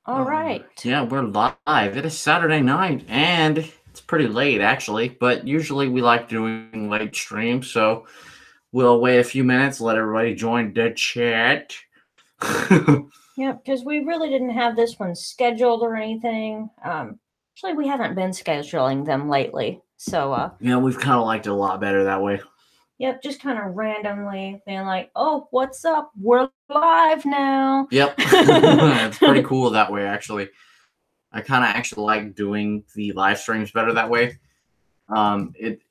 All right. Yeah, we're live. It is Saturday night, and it's pretty late, actually. But usually we like doing late streams, so we'll wait a few minutes, let everybody join the chat. Yeah, because we really didn't have this one scheduled or anything. Actually, we haven't been scheduling them lately. So, Yeah, we've kind of liked it a lot better that way. yep, just kind of randomly being like, oh, what's up? We're live now. Yep. It's pretty cool that way, actually. I kind of actually like doing the live streams better that way. It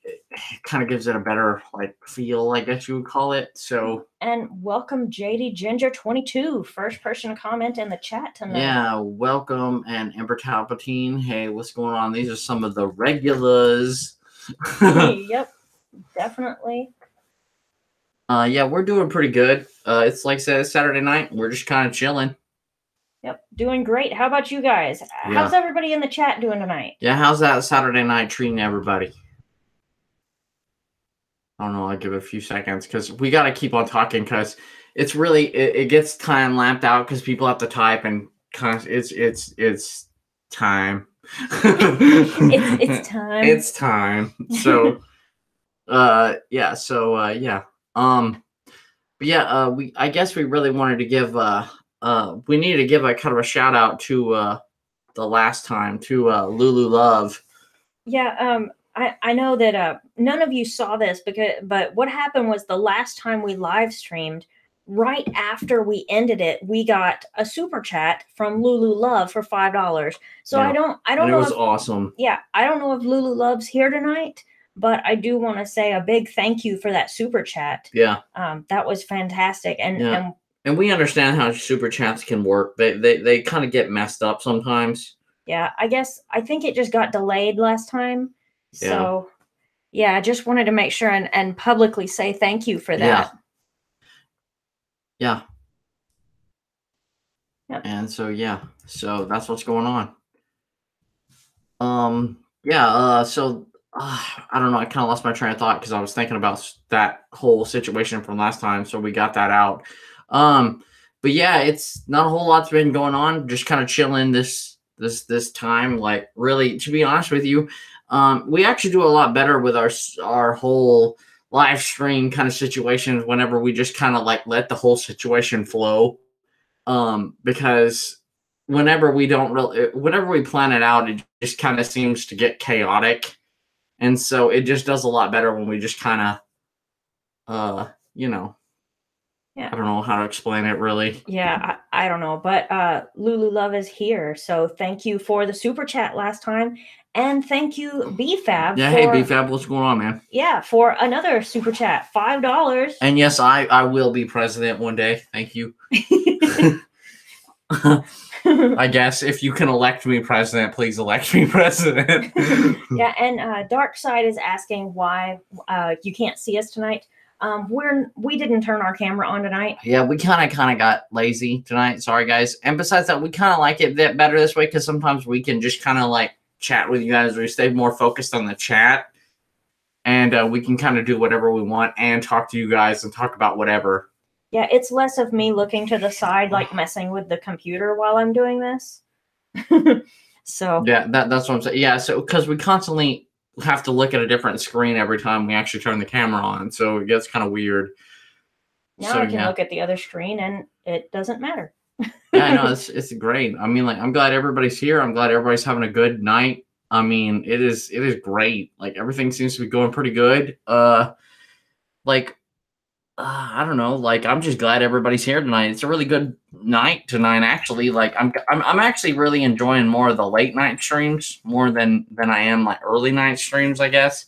kind of gives it a better feel, I guess you would call it. So And welcome JD Ginger 22, first person to comment in the chat tonight. yeah, welcome, and Ember Palpatine. Hey, what's going on? These are some of the regulars. Yep, definitely. Yeah, we're doing pretty good. It's like I said, it's Saturday night. We're just kind of chilling. Yep, doing great. How about you guys? Yeah. How's everybody in the chat doing tonight? Yeah, how's that Saturday night treating everybody? I don't know. I'll give it a few seconds because we got to keep on talking because it's really it gets time lapped out because people have to type and it's time. It's time. It's time. So yeah. So yeah. But yeah. I guess we really wanted to give we needed to give a kind of a shout out to the last time to Lulu Love. Yeah. I know that none of you saw this but what happened was the last time we live streamed, right after we ended it, we got a super chat from Lulu Love for $5. So Yeah. I don't And know. It was awesome. Yeah, I don't know if Lulu Love's here tonight, but I do want to say a big thank you for that super chat. Yeah. That was fantastic. And we understand how super chats can work. They kind of get messed up sometimes. Yeah, I think it just got delayed last time. So, yeah, I just wanted to make sure and publicly say thank you for that. Yeah. Yep. And so, yeah. So that's what's going on. Yeah. So, I don't know. I kind of lost my train of thought because I was thinking about that whole situation from last time. So we got that out. But yeah, it's not a whole lot's been going on. Just kind of chilling this time. Like, really, to be honest with you, we actually do a lot better with our whole live stream kind of situations whenever we just kind of like let the whole situation flow. Because whenever we plan it out, it just kind of seems to get chaotic, and so it just does a lot better when we just kind of, Yeah. I don't know how to explain it really. Yeah, I don't know, but Lulu Love is here, so thank you for the super chat last time, and thank you BFab. Yeah, hey BFab, what's going on, man? Yeah, for another super chat, $5. And yes, I will be president one day. Thank you. I guess if you can elect me president, please elect me president. Yeah, and Dark Side is asking why you can't see us tonight. We didn't turn our camera on tonight. Yeah, we kind of got lazy tonight. Sorry, guys. And besides that, we kind of like it better this way because sometimes we can just kind of like chat with you guys. We stay more focused on the chat, and we can kind of do whatever we want and talk to you guys and talk about whatever. Yeah, it's less of me looking to the side, like messing with the computer while I'm doing this. So yeah, that's what I'm saying. Yeah, so because we constantly have to look at a different screen every time we actually turn the camera on, so it gets kind of weird. Now I can look at the other screen and it doesn't matter. Yeah, I know, it's great. I mean, like, I'm glad everybody's here. I'm glad everybody's having a good night. I mean, it is great. Like, everything seems to be going pretty good. I don't know. Like, I'm just glad everybody's here tonight. It's a really good night tonight, actually. Like, I'm actually really enjoying more of the late night streams more than I am like early night streams, I guess.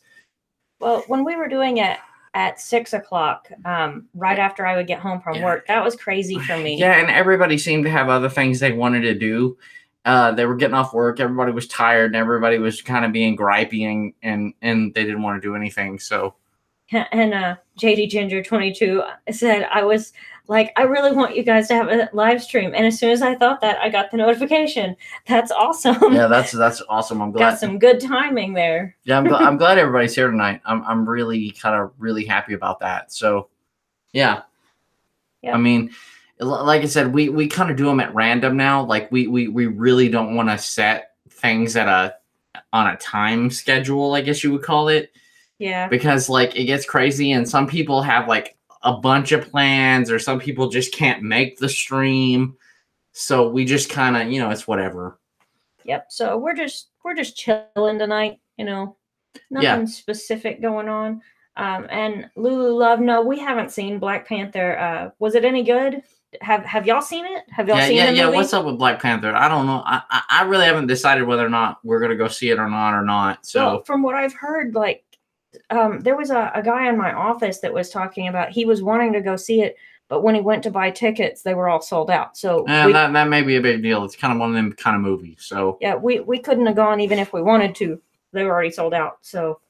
Well, when we were doing it at 6 o'clock, right after I would get home from work, that was crazy for me. Yeah, and everybody seemed to have other things they wanted to do. They were getting off work. Everybody was tired, and everybody was kind of being gripey, and they didn't want to do anything. So. And JD Ginger 22 said, I was like, I really want you guys to have a live stream. And as soon as I thought that, I got the notification. That's awesome. Yeah, that's awesome. I'm glad. Got some good timing there. Yeah, I'm glad everybody's here tonight. I'm really happy about that. So, yeah. I mean, like I said, we kind of do them at random now. Like we really don't want to set things on a time schedule, I guess you would call it. Yeah. Because like it gets crazy and some people have like a bunch of plans or some people just can't make the stream. So we just kind of, it's whatever. Yep. So we're just chilling tonight, nothing specific going on. And Lulu Love, no, we haven't seen Black Panther. Was it any good? Have y'all seen it? Have y'all seen the movie? What's up with Black Panther? I don't know. I really haven't decided whether or not we're gonna go see it or not. So well, from what I've heard, like there was a guy in my office that was talking about he was wanting to go see it, but when he went to buy tickets, they were all sold out. So that may be a big deal. It's kind of one of them kind of movies. So yeah, we couldn't have gone even if we wanted to. They were already sold out. So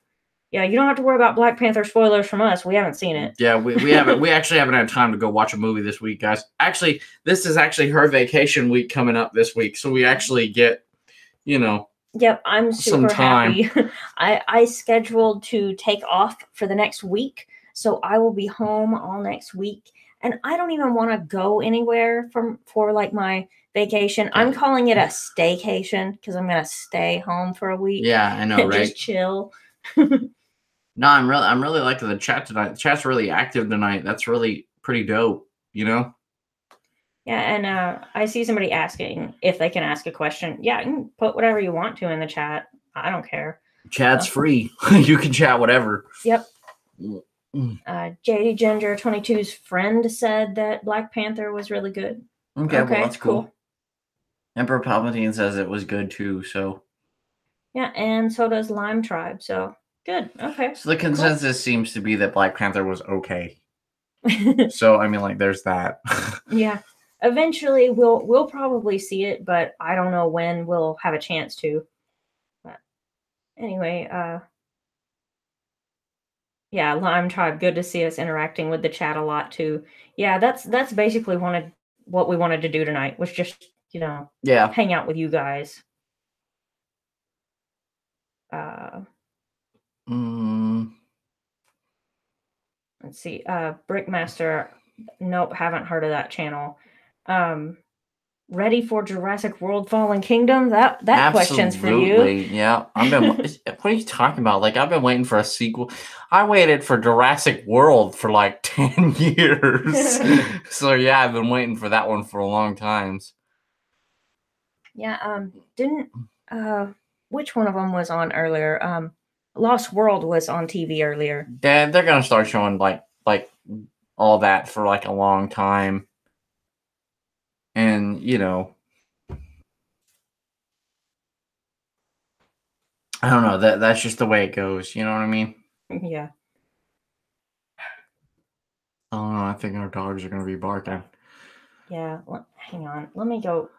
yeah, you don't have to worry about Black Panther spoilers from us. We haven't seen it. Yeah, we haven't. We actually haven't had time to go watch a movie this week, guys. Actually, this is actually her vacation week coming up this week, so we actually get, Yep, I'm super happy. I scheduled to take off for the next week, so I will be home all next week. And I don't even want to go anywhere for like my vacation. I'm calling it a staycation because I'm gonna stay home for a week. Yeah, I know, right? Just chill. No, I'm really liking the chat tonight. The chat's really active tonight. That's really pretty dope, Yeah, and I see somebody asking if they can ask a question. Yeah, you can put whatever you want to in the chat. I don't care. Chat's free. You can chat whatever. Yep. JD Ginger 22's friend said that Black Panther was really good. Okay, well, that's cool. Emperor Palpatine says it was good too, so. Yeah, and so does Lime Tribe, so good. Okay. So the consensus seems to be that Black Panther was okay. So, I mean, like, there's that. Yeah. Eventually, we'll probably see it, but I don't know when we'll have a chance to. But anyway, yeah, Lime Tribe, good to see us interacting with the chat a lot too. Yeah, that's basically what we wanted to do tonight was just, hang out with you guys. Let's see. Brickmaster, nope, haven't heard of that channel. Ready for Jurassic World Fallen Kingdom? That question's for you. Yeah. What are you talking about? Like, I've been waiting for a sequel. I waited for Jurassic World for like 10 years. So yeah, I've been waiting for that one for a long time. Yeah, which one of them was on earlier? Lost World was on TV earlier. Yeah, they're gonna start showing like all that for like a long time. And I don't know, that's just the way it goes, you know what I mean? Yeah. Oh no, I think our dogs are gonna be barking. Yeah, hang on. Let me go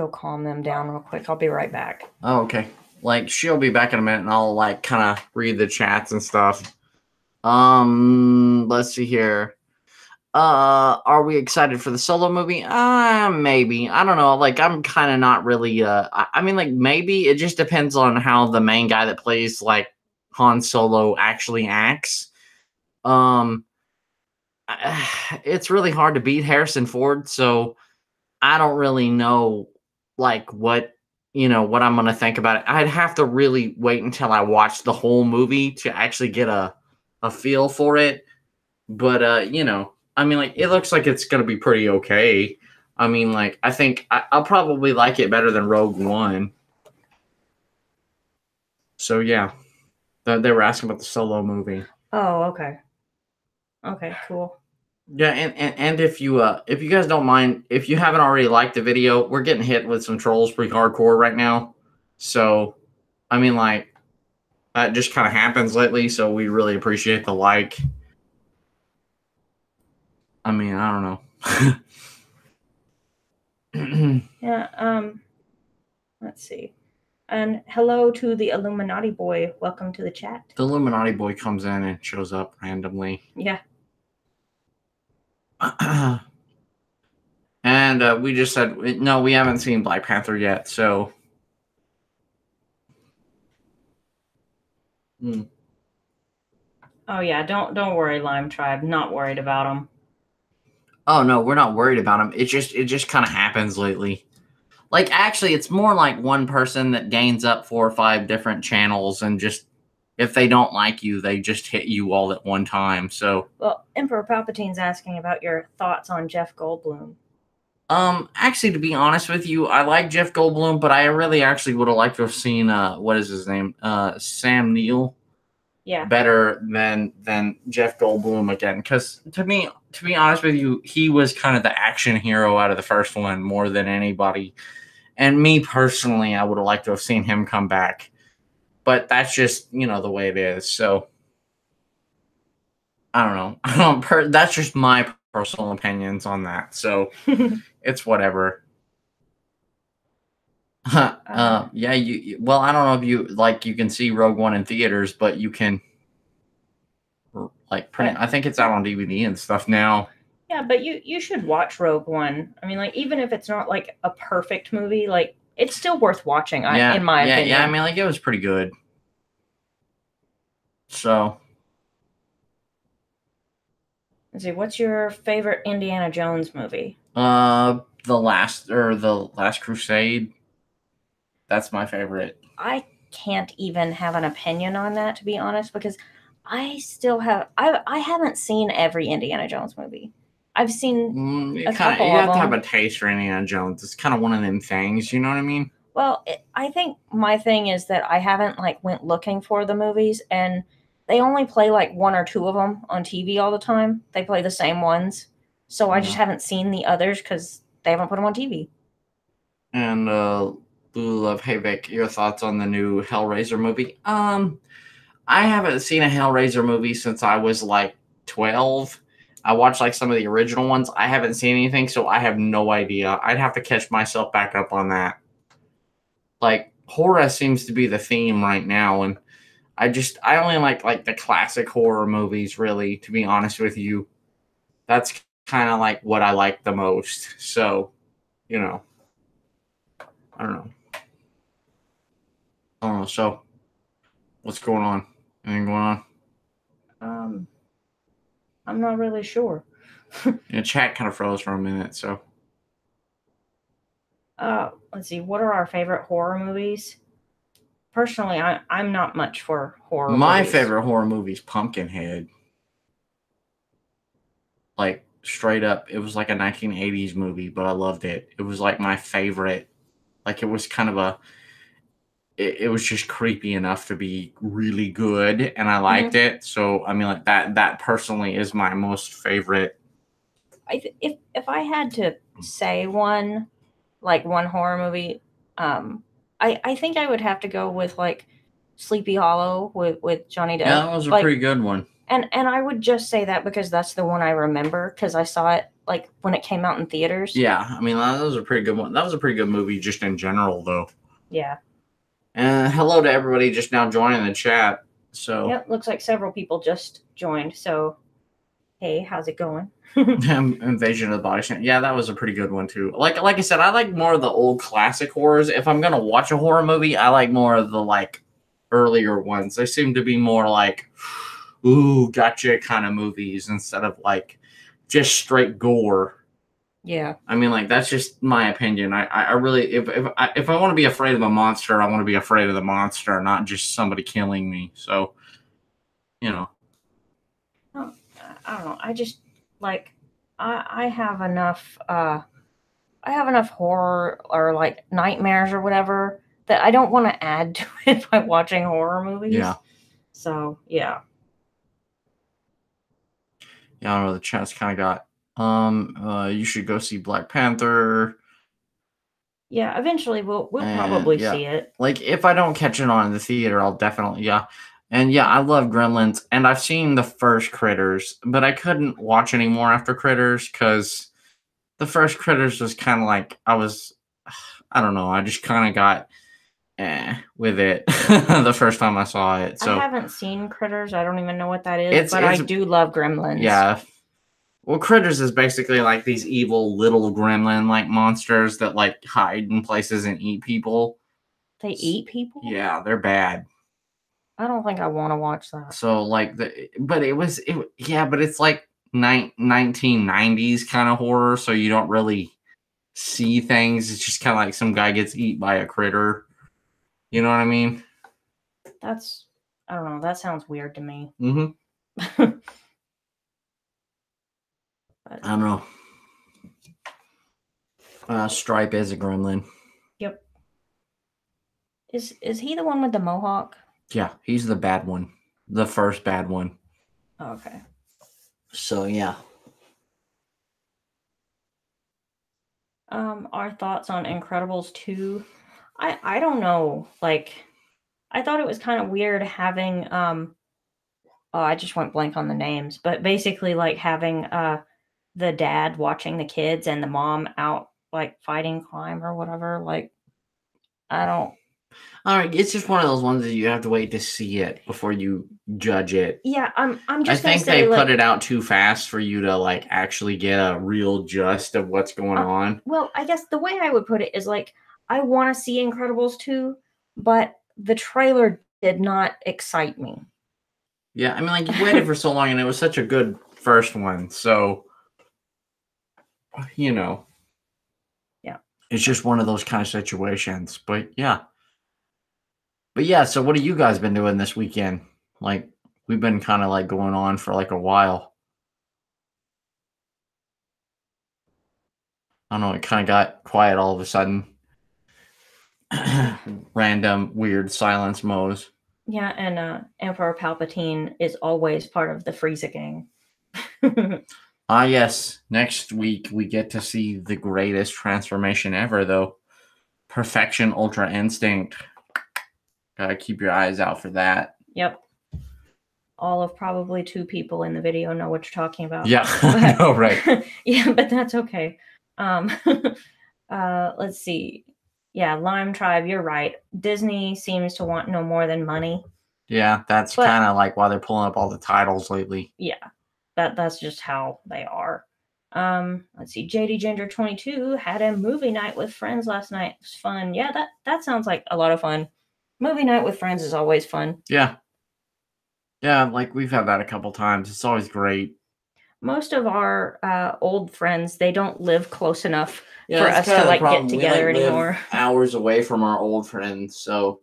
calm them down real quick. I'll be right back. Oh, okay. Like, she'll be back in a minute and I'll like kind of read the chats and stuff. Let's see here. Are we excited for the Solo movie? Maybe. I don't know. Like, I'm kind of not really, I mean, like, maybe. It just depends on how the main guy that plays, like, Han Solo actually acts. It's really hard to beat Harrison Ford, so I don't really know, like, what I'm going to think about it. I'd have to really wait until I watch the whole movie to actually get a feel for it. But, I mean, like, it looks like it's going to be pretty okay. I mean, like, I think I'll probably like it better than Rogue One. So, yeah. They were asking about the Solo movie. Oh, okay. Okay, cool. Yeah, and if you guys don't mind, if you haven't already liked the video, we're getting hit with some trolls pretty hardcore right now. So, I mean, like, that just kind of happens lately, so we really appreciate the like. I mean, I don't know. Yeah, let's see. And hello to the Illuminati boy. Welcome to the chat. The Illuminati boy comes in and shows up randomly. Yeah. And we just said, no, we haven't seen Black Panther yet, so. Oh, yeah, don't worry, Lime Tribe. Not worried about them. Oh no, we're not worried about him. It just kind of happens lately. Like actually, it's more like one person that gains up 4 or 5 different channels, and just if they don't like you, they just hit you all at one time. So, Well, Emperor Palpatine's asking about your thoughts on Jeff Goldblum. actually, to be honest with you, I like Jeff Goldblum, but I really actually would have liked to have seen what is his name, Sam Neill, Yeah. better than Jeff Goldblum again. Because to be honest with you, he was kind of the action hero out of the first one more than anybody. And me personally, I would have liked to have seen him come back. But that's just, the way it is. So I don't know. That's just my personal opinions on that. So it's whatever. Yeah, well, I don't know if you can see Rogue One in theaters, but you can I think it's out on DVD and stuff now. Yeah, but you should watch Rogue One. I mean, like, even if it's not like a perfect movie, like, it's still worth watching, in my opinion. Yeah, I mean, like, it was pretty good. So let's see, what's your favorite Indiana Jones movie? the Last Crusade. That's my favorite. I can't even have an opinion on that, to be honest, because I haven't seen every Indiana Jones movie. I've seen a couple you of have to them. have a taste for Indiana Jones. It's kind of one of them things, you know what I mean? Well, I think my thing is that I haven't went looking for the movies, and they only play like 1 or 2 of them on TV all the time. They play the same ones, so I just haven't seen the others because they haven't put them on TV. And Love, hey Vic, your thoughts on the new Hellraiser movie? I haven't seen a Hellraiser movie since I was like 12. I watched like some of the original ones. I haven't seen anything, so I have no idea. I'd have to catch myself back up on that. Like, horror seems to be the theme right now, and I only like the classic horror movies, really, to be honest with you. That's kind of like what I like the most. So, I don't know. I don't know. So, what's going on? Anything going on? I'm not really sure. Chat kind of froze for a minute, so. Let's see, what are our favorite horror movies? Personally, I'm not much for horror My movies. favorite horror movie is Pumpkinhead. Like, straight up, it was like a 1980s movie, but I loved it. It was like my favorite. Like, it was kind of it was just creepy enough to be really good, and I liked it. So, I mean, like, that personally is my most favorite. If I had to say one horror movie, I think I would have to go with like Sleepy Hollow with Johnny Depp. Yeah, that was a pretty good one. And I would just say that because that's the one I remember, because I saw it like when it came out in theaters. Yeah, I mean, that was a pretty good one. That was a pretty good movie just in general, though. Yeah. Hello to everybody just now joining the chat. So yep, looks like several people just joined. So, hey, how's it going? Invasion of the Body Snatchers. Yeah, that was a pretty good one too. Like I said, I like more of the old classic horrors. If I'm gonna watch a horror movie, I like more of the earlier ones. They seem to be more like, ooh, gotcha kind of movies instead of just straight gore. Yeah. I mean, that's just my opinion. I really, if I want to be afraid of a monster, I want to be afraid of the monster, not just somebody killing me. So, I don't know. I just I have enough horror or nightmares or whatever that I don't want to add to it by watching horror movies. Yeah. So yeah. Yeah, I don't know. The chat's kind of got. You should go see Black Panther. Yeah, eventually we'll probably see it. Like, if I don't catch it on in the theater, I'll definitely, And yeah, I love Gremlins, and I've seen the first Critters, but I couldn't watch anymore after Critters because the first Critters was kind of I don't know, I just kind of got with it the first time I saw it. So I haven't seen Critters. I don't even know what that is, but I do love Gremlins. Yeah. Well, Critters is basically like these evil little gremlin monsters that hide in places and eat people. They eat people? Yeah, they're bad. I don't think I want to watch that. So but it's like 1990s kind of horror, so you don't really see things. It's just kind of like some guy gets eaten by a critter. You know what I mean? I don't know. That sounds weird to me. Mm-hmm. I don't know. Stripe is a gremlin. Yep. Is he the one with the mohawk? Yeah, he's the bad one. The first bad one. Oh, okay. So, yeah. Our thoughts on Incredibles 2. I don't know. Like, I thought it was kind of weird having oh, I just went blank on the names, but basically like having the dad watching the kids and the mom out like fighting crime or whatever. Like, I don't. All right, it's just one of those ones that you have to wait to see it before you judge it. Yeah, I'm I just gonna think say they like, put it out too fast for you to like actually get a real gist of what's going on. well, I guess the way I would put it is like I want to see Incredibles 2, but the trailer did not excite me. Yeah, I mean, like, you waited for so long, and it was such a good first one, so, you know. Yeah. It's just one of those kind of situations, but yeah. But yeah, so what have you guys been doing this weekend? Like, we've been kind of, like, going on for, like, a while. I don't know, it kind of got quiet all of a sudden. Random, weird silence modes. Yeah, and Emperor Palpatine is always part of the Frieza gang. Yes. Next week, we get to see the greatest transformation ever, though. Perfection Ultra Instinct. Gotta keep your eyes out for that. Yep. All of probably 2 people in the video know what you're talking about. Yeah, I know, right. Yeah, but that's okay. Let's see. Yeah, Lime Tribe, you're right. Disney seems to want no more than money. Yeah, that's kind of like why they're pulling up all the titles lately. Yeah, that's just how they are. Let's see. JD Ginger 22 had a movie night with friends last night. It was fun. Yeah, that sounds like a lot of fun. Movie night with friends is always fun. Yeah. Yeah, like we've had that a couple times. It's always great. Most of our old friends, they don't live close enough for us to like get together anymore. Live hours away from our old friends, so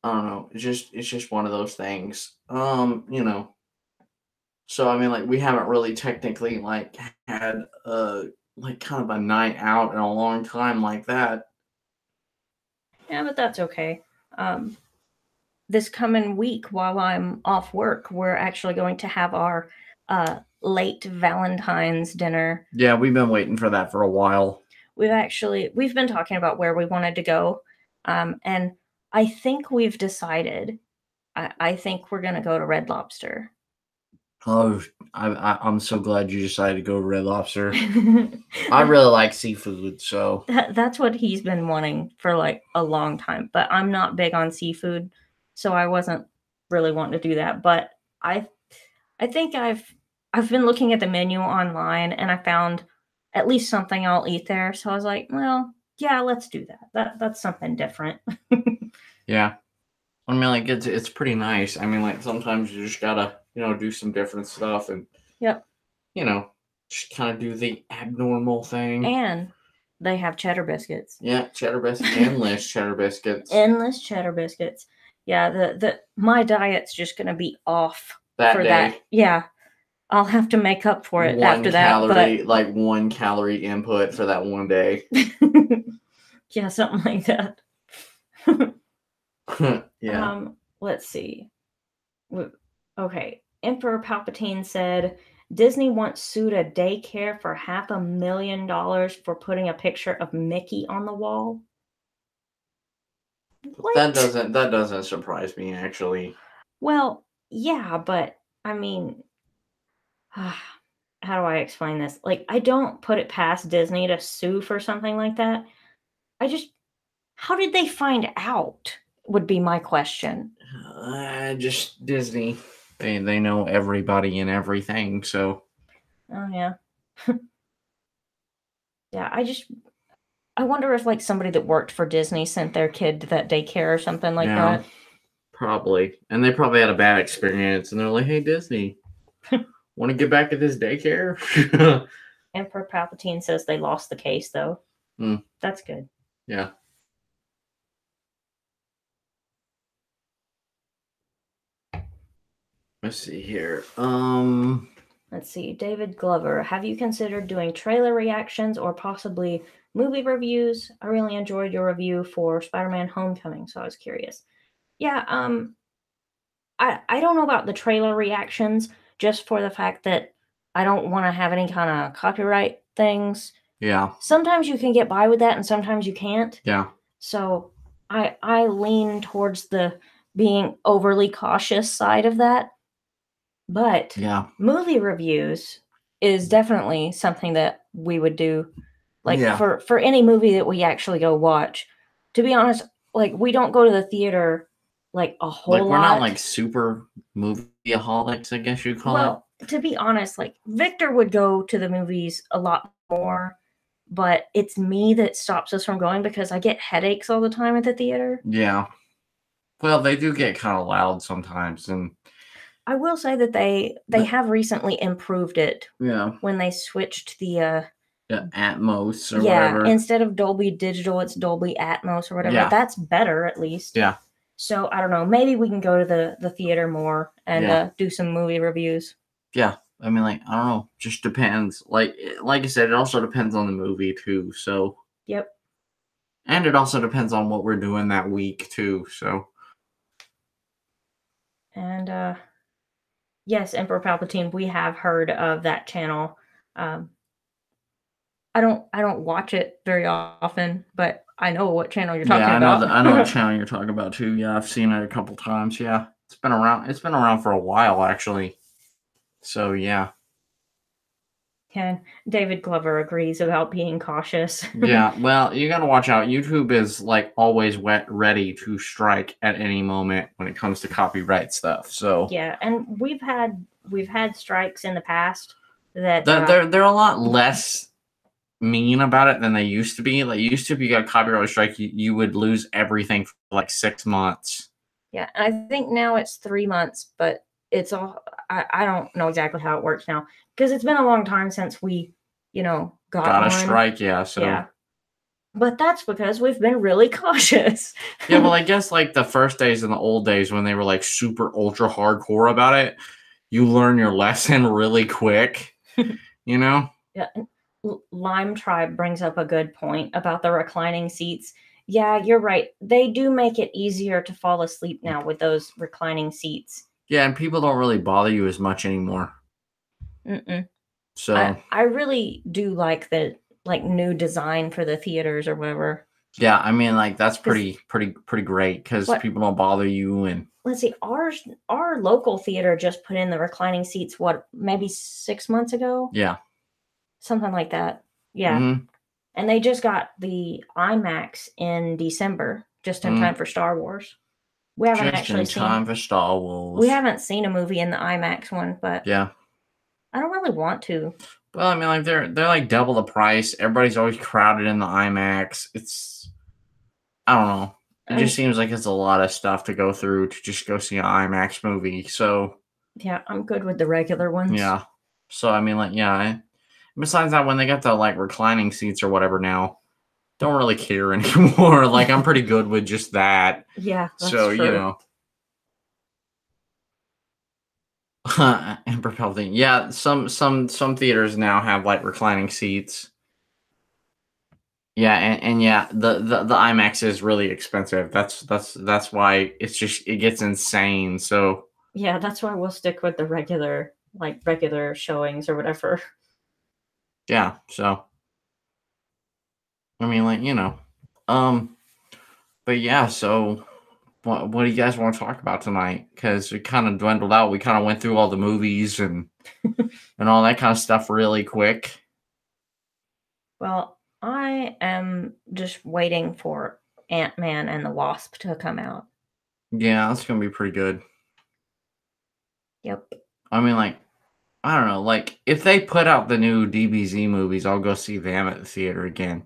I don't know. It's just one of those things. You know. So I mean, like, we haven't really technically like had like kind of a night out in a long time like that. Yeah, but that's okay. This coming week, while I'm off work, we're actually going to have our late Valentine's dinner. Yeah, we've been waiting for that for a while. We've been talking about where we wanted to go, and I think we've decided. I think we're gonna go to Red Lobster. Oh, I'm so glad you decided to go to Red Lobster. I really like seafood, so that's what he's been wanting for like a long time. But I'm not big on seafood, so I wasn't really wanting to do that. But I think I've been looking at the menu online, and I found at least something I'll eat there. So I was like, well, yeah, let's do that. That's something different. Yeah. I mean, like, it's pretty nice. I mean, like, sometimes you just gotta, do some different stuff and, Yep. Just kind of do the abnormal thing. And they have cheddar biscuits. Yeah, cheddar biscuits, endless cheddar biscuits. Endless cheddar biscuits. Yeah, my diet's just gonna be off that for day. That. Yeah. I'll have to make up for it after that. Like 1 calorie input for that one day. Yeah, something like that. Yeah. Let's see. Okay. Emperor Palpatine said Disney once sued a daycare for $500,000 for putting a picture of Mickey on the wall. What? That doesn't surprise me, actually. Well, yeah, but I mean, how do I explain this? Like, I don't put it past Disney to sue for something like that. How did they find out? Would be my question. Just Disney. They know everybody and everything, so. Oh yeah. Yeah, I wonder if like somebody that worked for Disney sent their kid to that daycare or something like that. Probably. And they probably had a bad experience and they're like, hey, Disney, Want to get back at this daycare? Emperor Palpatine says they lost the case, though. That's good. Yeah. Let's see here. Let's see. David Glover, have you considered doing trailer reactions or possibly movie reviews? I really enjoyed your review for Spider-Man Homecoming, so I was curious. Yeah, I don't know about the trailer reactions, just for the fact that I don't want to have any kind of copyright things. Yeah. Sometimes you can get by with that and sometimes you can't. Yeah. So I lean towards the being overly cautious side of that. But Yeah. movie reviews is definitely something that we would do, like Yeah. for any movie that we actually go watch. To be honest, like we don't go to the theater like a whole lot. Like we're not like super movieaholics, I guess you'd call it. Well, to be honest, like Victor would go to the movies a lot more, but it's me that stops us from going because I get headaches all the time at the theater. Yeah. Well, they do get kind of loud sometimes, and I will say that they have recently improved it. Yeah. When they switched the Atmos or whatever. Instead of Dolby Digital, it's Dolby Atmos or whatever. Yeah. That's better, at least. Yeah. So I don't know. Maybe we can go to the theater more and do some movie reviews. Yeah. I mean, like, I don't know. Just depends. Like I said, it also depends on the movie too. So. Yep. And it also depends on what we're doing that week too. So. And yes, Emperor Palpatine. We have heard of that channel. I don't watch it very often, but I know what channel you're talking about. I know what channel you're talking about too. Yeah, I've seen it a couple times. Yeah, it's been around. It's been around for a while, actually. So yeah. And David Glover agrees about being cautious. Yeah, well, you gotta watch out. YouTube is like always ready to strike at any moment when it comes to copyright stuff. So yeah, and we've had strikes in the past that they're a lot less mean about it than they used to be. Like if you got a copyright strike, you would lose everything for like 6 months. Yeah, and I think now it's 3 months, but it's all I don't know exactly how it works now because it's been a long time since we, got a strike. Yeah, so yeah. But that's because we've been really cautious. Yeah, well, I guess like the first days in the old days when they were like super ultra hardcore about it, you learn your lesson really quick, Yeah. Lime Tribe brings up a good point about the reclining seats. Yeah, you're right. They do make it easier to fall asleep now with those reclining seats. Yeah, and people don't really bother you as much anymore. So I really do like the new design for the theaters or whatever. Yeah, I mean, like that's pretty great because people don't bother you. And let's see, our local theater just put in the reclining seats. What, maybe 6 months ago? Yeah, something like that. Yeah, and they just got the IMAX in December, just in time for Star Wars. We haven't actually seen time for Star Wars. We haven't seen a movie in the IMAX one, but yeah, I don't really want to. Well, I mean, like they're like double the price. Everybody's always crowded in the IMAX. I don't know. It just seems like it's a lot of stuff to go through to just go see an IMAX movie. So yeah, I'm good with the regular ones. Yeah. So I mean, like, yeah. Besides that, when they got the like reclining seats or whatever now, don't really care anymore. Like, I'm pretty good with just that. Yeah. That's so true. And propelling. Yeah, some theaters now have like reclining seats. Yeah, and yeah, the IMAX is really expensive. That's why it gets insane. So yeah, that's why we'll stick with the regular showings or whatever. Yeah, so I mean, like, but yeah, so what do you guys want to talk about tonight? Because it kind of dwindled out. We kind of went through all the movies and and all that kind of stuff really quick. Well, I am just waiting for Ant-Man and the Wasp to come out. Yeah, that's gonna be pretty good. Yep. I mean, like, I don't know. Like, if they put out the new DBZ movies, I'll go see them at the theater again.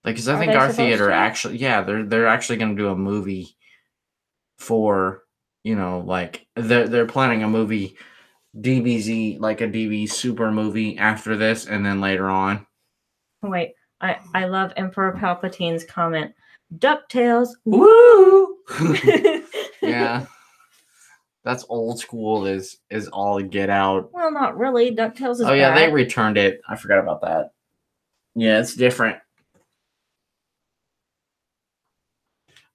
Like, because I think our theater actually, yeah, they're actually gonna do a movie for, like they're planning a movie DBZ, like a DB super movie after this, and then later on. Wait, I love Emperor Palpatine's comment. DuckTales. Woo! Yeah. That's old school is all get out. Well, not really. DuckTales is Oh yeah, back. they returned it. I forgot about that. Yeah, it's different.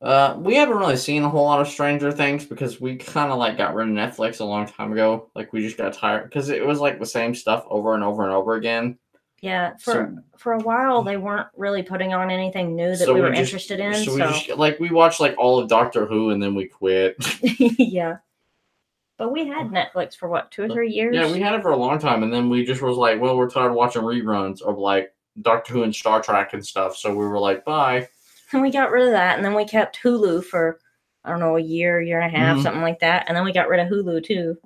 We haven't really seen a whole lot of Stranger Things because we kind of like got rid of Netflix a long time ago. Like we just got tired because it was like the same stuff over and over and over again. Yeah, for a while they weren't really putting on anything new that we were interested in. So we just like we watched like all of Doctor Who and then we quit. Yeah. But we had Netflix for what, 2 or 3 years? Yeah, we had it for a long time, and then we just was like, well, we're tired of watching reruns of like Doctor Who and Star Trek and stuff. So we were like, bye. And we got rid of that, and then we kept Hulu for, I don't know, a year and a half, something like that. And then we got rid of Hulu too.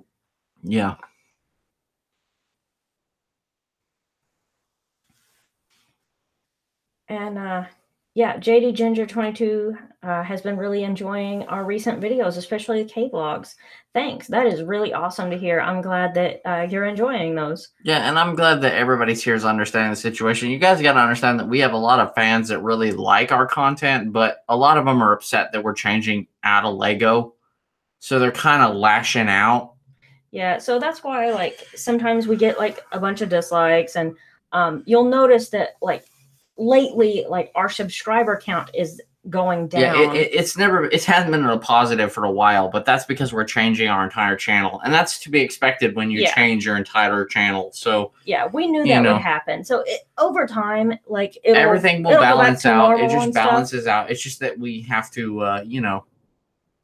Yeah. And yeah, JD Ginger 22 has been really enjoying our recent videos, especially the K-vlogs. Thanks. That is really awesome to hear. I'm glad that you're enjoying those. Yeah, and I'm glad that everybody's here is understanding the situation. You guys got to understand that we have a lot of fans that really like our content, but a lot of them are upset that we're changing out of Lego. So they're kind of lashing out. Yeah, so that's why, like, sometimes we get, like, a bunch of dislikes, and you'll notice that, like, lately, like, our subscriber count is going down. Yeah, it hasn't been a positive for a while, but that's because we're changing our entire channel, and that's to be expected when you change your entire channel. So yeah, we knew that would happen. So over time, like everything will balance out. It just balances out. It's just that we have to,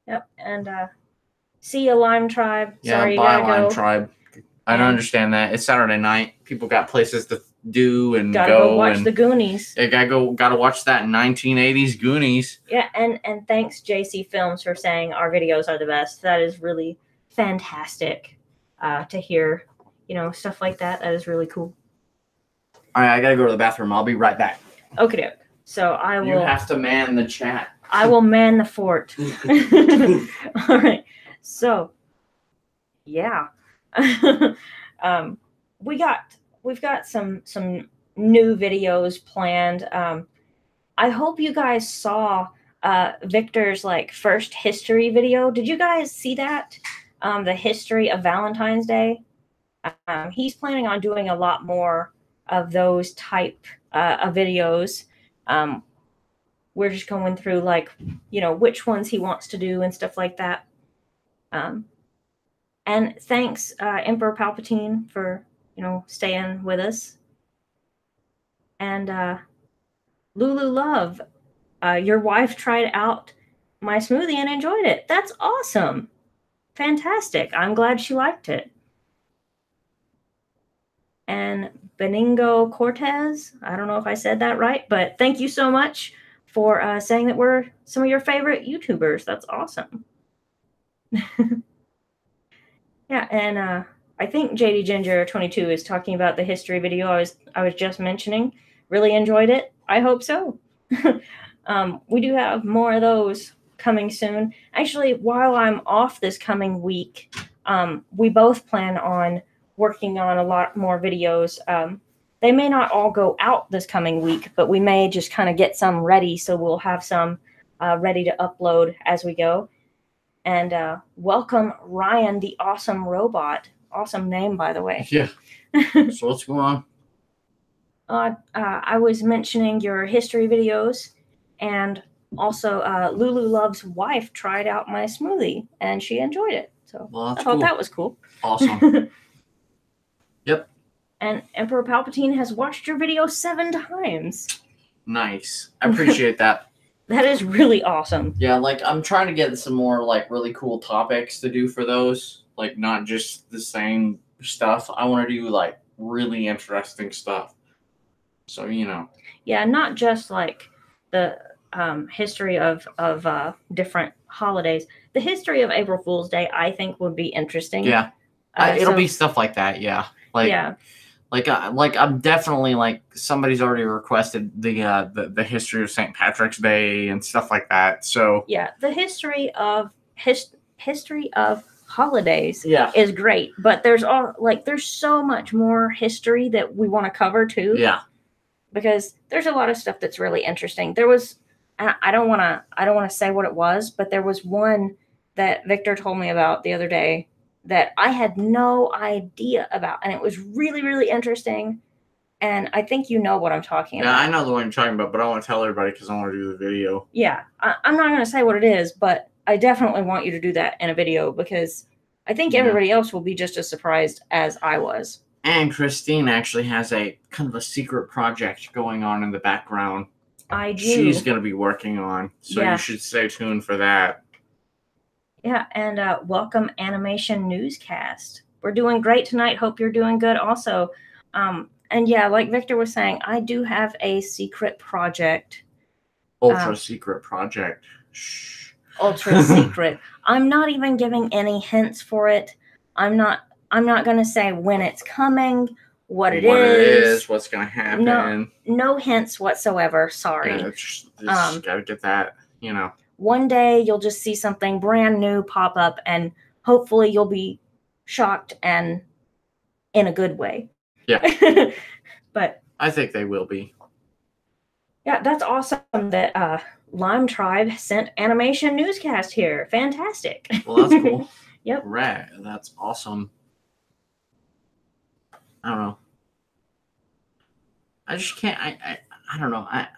Yep, and see you, Lime Tribe. Yeah, sorry, bye, you Lime go. Tribe. I don't understand that. It's Saturday night. People got places to do and gotta go watch the Goonies. They gotta watch that 1980s Goonies. Yeah, and thanks JC Films for saying our videos are the best. That is really fantastic to hear. You know, stuff like that. That is really cool. All right, I gotta go to the bathroom. I'll be right back. Okay, so I will. You have to man the chat. I will man the fort. All right, so yeah, we've got some new videos planned. I hope you guys saw Victor's like first history video. Did you guys see that? The history of Valentine's Day. He's planning on doing a lot more of those type of videos. We're just going through like, you know, which ones he wants to do and stuff like that. And thanks, Emperor Palpatine, for, you know, staying with us. And Lulu Love, your wife tried out my smoothie and enjoyed it. That's awesome. Fantastic. I'm glad she liked it. And Beningo Cortez, I don't know if I said that right, but thank you so much for saying that we're some of your favorite YouTubers. That's awesome. Yeah, and I think JD Ginger 22 is talking about the history video I was just mentioning. Really enjoyed it. I hope so. We do have more of those coming soon. Actually, while I'm off this coming week, we both plan on working on a lot more videos. They may not all go out this coming week, but we may just kind of get some ready, so we'll have some ready to upload as we go. And welcome Ryan, the awesome robot. Awesome name, by the way. Yeah. So what's going on? I was mentioning your history videos, and also Lulu Love's wife tried out my smoothie, and she enjoyed it. So I thought that was cool. Awesome. Yep. And Emperor Palpatine has watched your video 7 times. Nice. I appreciate that. That is really awesome. Yeah, like I'm trying to get some more like really cool topics to do for those. Like not just the same stuff. I want to do like really interesting stuff. So, you know. Yeah, not just like the history of different holidays. The history of April Fool's Day, I think, would be interesting. Yeah. It'll be stuff like that, yeah. Like, yeah. Like I'm definitely like somebody's already requested the history of St. Patrick's Day and stuff like that. So yeah, the history of holidays Yeah. is great, but there's so much more history that we want to cover too. Yeah. Because there's a lot of stuff that's really interesting. There was, I don't want to say what it was, but there was one that Victor told me about the other day that I had no idea about, and it was really, really interesting. And I think you know what I'm talking about. Yeah, I know the one you're talking about, but I want to tell everybody because I want to do the video. Yeah, I'm not going to say what it is, but I definitely want you to do that in a video because I think everybody else will be just as surprised as I was. And Kristine actually has a kind of a secret project going on in the background. I do. She's going to be working on, so you should stay tuned for that. Yeah, and welcome Animation Newscast. We're doing great tonight. Hope you're doing good also. And yeah, like Victor was saying, I do have a secret project. Ultra secret project. Shh. Ultra secret. I'm not even giving any hints for it. I'm not going to say when it's coming, what it is, what's going to happen. No hints whatsoever. Sorry. Yeah, just got to get that, you know. One day you'll just see something brand new pop up and hopefully you'll be shocked and in a good way. Yeah. But I think they will be. Yeah, that's awesome that Lime Tribe sent Animation Newscast here. Fantastic. Well, that's cool. Yep. Right. That's awesome. I don't know. I just can't I don't know. I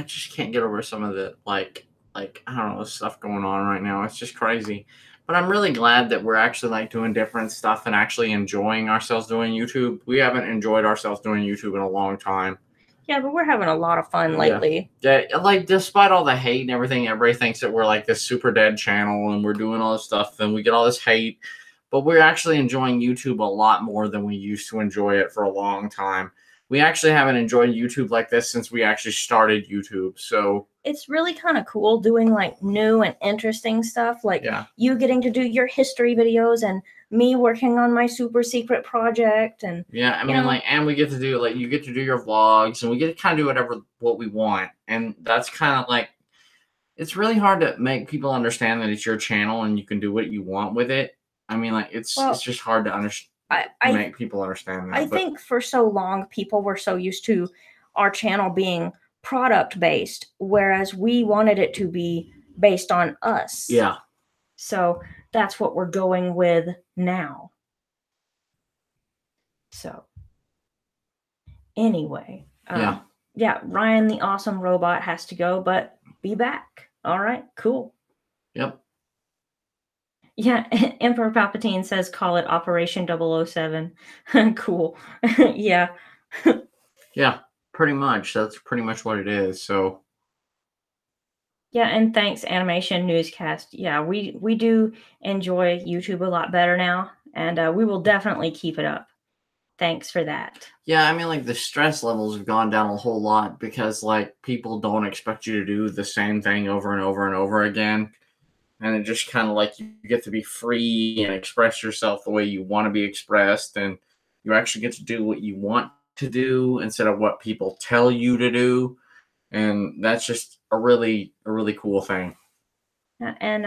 just can't get over some of the like I don't know, the stuff going on right now. It's just crazy. But I'm really glad that we're actually like doing different stuff and actually enjoying ourselves doing YouTube. We haven't enjoyed ourselves doing YouTube in a long time. Yeah, but we're having a lot of fun lately. Yeah, like despite all the hate and everything, everybody thinks that we're like this super dead channel and we're doing all this stuff and we get all this hate. But we're actually enjoying YouTube a lot more than we used to enjoy it for a long time. We actually haven't enjoyed YouTube like this since we actually started YouTube. So it's really kind of cool doing like new and interesting stuff. Like you getting to do your history videos and me working on my super secret project. And yeah, I mean, like, and we get to do like you get to do your vlogs and we get to kind of do what we want. And that's kind of like it's really hard to make people understand that it's your channel and you can do what you want with it. I mean, like it's just hard to understand. Make people understand that. I think for so long people were so used to our channel being product based, whereas we wanted it to be based on us. Yeah. So that's what we're going with now. So anyway, yeah, Ryan the awesome robot has to go, but be back. All right, cool. Yep. Yeah, Emperor Palpatine says call it Operation 007. Cool. Yeah. Yeah, pretty much. That's pretty much what it is. So yeah, and thanks Animation Newscast. Yeah, we do enjoy YouTube a lot better now, and we will definitely keep it up. Thanks for that. Yeah, I mean, like the stress levels have gone down a whole lot because like people don't expect you to do the same thing over and over and over again. And it just kind of like you get to be free and express yourself the way you want to be expressed. And you actually get to do what you want to do instead of what people tell you to do. And that's just a really cool thing. And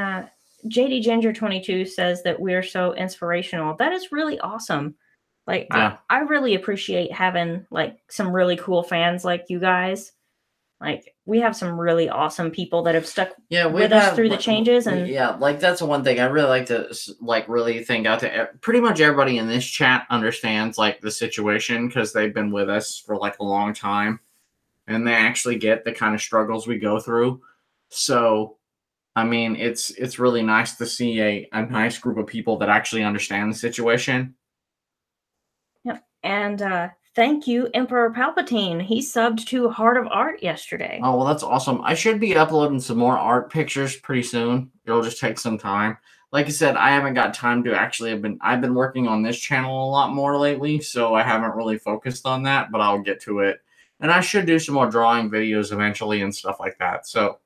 JD Ginger 22 says that we're so inspirational. That is really awesome. Like, I really appreciate having like some really cool fans like you guys. Like we have some really awesome people that have stuck with us through the changes, and like that's one thing I really like to like really think out to pretty much everybody in this chat understands like the situation because they've been with us for like a long time, and they actually get the kind of struggles we go through. So, I mean, it's really nice to see a nice group of people that actually understand the situation. Yep, and thank you, Emperor Palpatine. He subbed to Heart of Art yesterday. Oh, well, that's awesome. I should be uploading some more art pictures pretty soon. It'll just take some time. Like I said, I haven't got time to actually I've been working on this channel a lot more lately, so I haven't really focused on that, but I'll get to it. And I should do some more drawing videos eventually and stuff like that. So,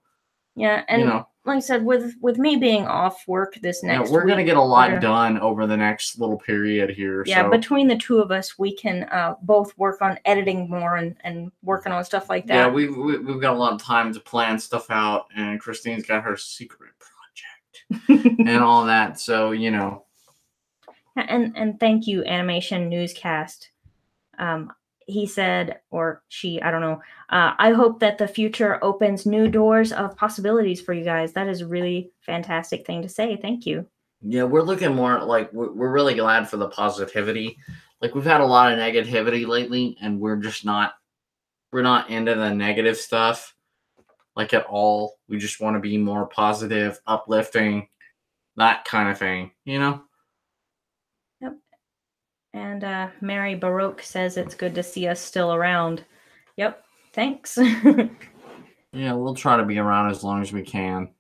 yeah, and like I said, with me being off work this next we're going to get a lot done over the next little period here. Yeah, so. Between the two of us, we can both work on editing more and working on stuff like that. Yeah, we've got a lot of time to plan stuff out, and Kristine's got her secret project. and all that. So, And thank you, Animation Newscast. He said, or she, I don't know. I hope that the future opens new doors of possibilities for you guys. That is a really fantastic thing to say. Thank you. yeah, we're looking more like we're really glad for the positivity. Like we've had a lot of negativity lately, and we're not into the negative stuff like at all. We just want to be more positive, uplifting, that kind of thing, Yep. And Mary Baroque says it's good to see us still around. Yep. Thanks. Yeah, we'll try to be around as long as we can.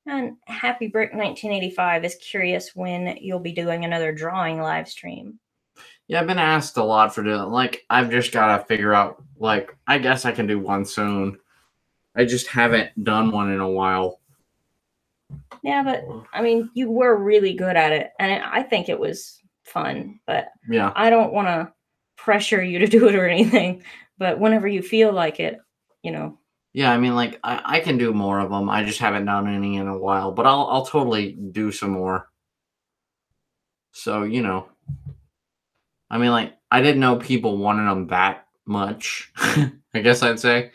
And Happy Brick 1985 is curious when you'll be doing another drawing live stream. Yeah, I've been asked a lot for doing. Like, I've just got to figure out. Like, I guess I can do one soon. I just haven't done one in a while. Yeah, but I mean, you were really good at it, and I think it was fun. But Yeah, I don't want to pressure you to do it or anything. But whenever you feel like it, you know. yeah. I mean, like, I can do more of them. I just haven't done any in a while. But I'll totally do some more. So I mean, like, I didn't know people wanted them that much. I guess I'd say.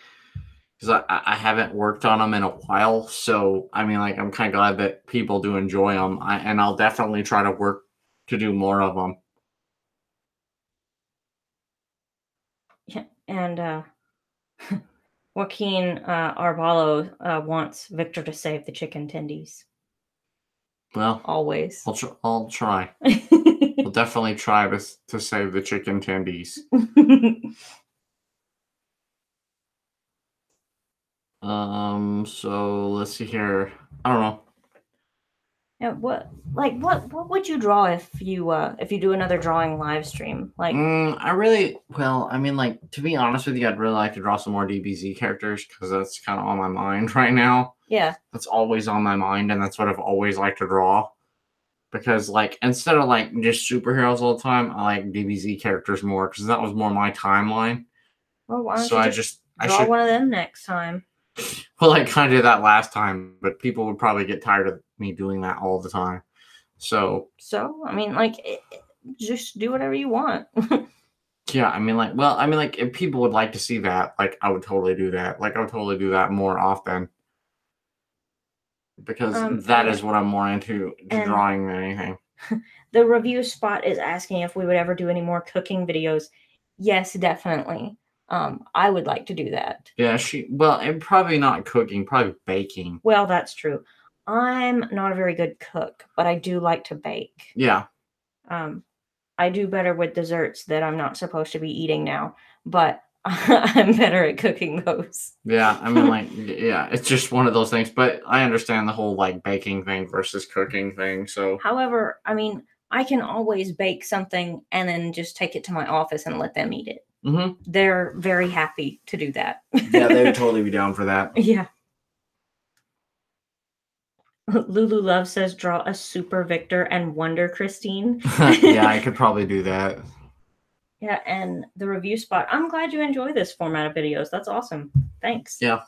Because I haven't worked on them in a while. So, I mean, like, I'm kind of glad that people do enjoy them. And I'll definitely try to work to do more of them. Yeah, and Joaquin Arballo wants Victor to save the chicken tendies. Well, Always. I'll try. We'll definitely try to save the chicken tendies. So let's see here. I don't know. Yeah, what would you draw if you do another drawing live stream? Like, I mean, like, to be honest with you, I'd really like to draw some more DBZ characters because that's kind of on my mind right now. yeah. That's always on my mind, and that's what I've always liked to draw. Because, like, instead of like just superheroes all the time, I like DBZ characters more because that was more my timeline. Well, why don't So you draw one of them next time? Well, I kind of did that last time, but people would probably get tired of me doing that all the time. So I mean, like, just do whatever you want. yeah, I mean, like, if people would like to see that, like, I would totally do that. Like, I would totally do that more often because that is what I'm more into drawing than anything. The review spot is asking if we would ever do any more cooking videos. Yes, definitely. I would like to do that. Yeah, and probably not cooking, probably baking. Well, that's true. I'm not a very good cook, but I do like to bake. Yeah. I do better with desserts that I'm not supposed to be eating now, but I'm better at cooking those. Yeah, I mean, like, yeah, it's just one of those things, but I understand the whole, like, baking thing versus cooking thing, so. However, I mean, I can always bake something and then just take it to my office and let them eat it. Mm-hmm. They're very happy to do that. Yeah, they would totally be down for that. Yeah. Lulu Love says, draw a super Victor and Wonder Kristine. Yeah, I could probably do that. Yeah, and the review spot. I'm glad you enjoy this format of videos. That's awesome. Thanks. Yeah.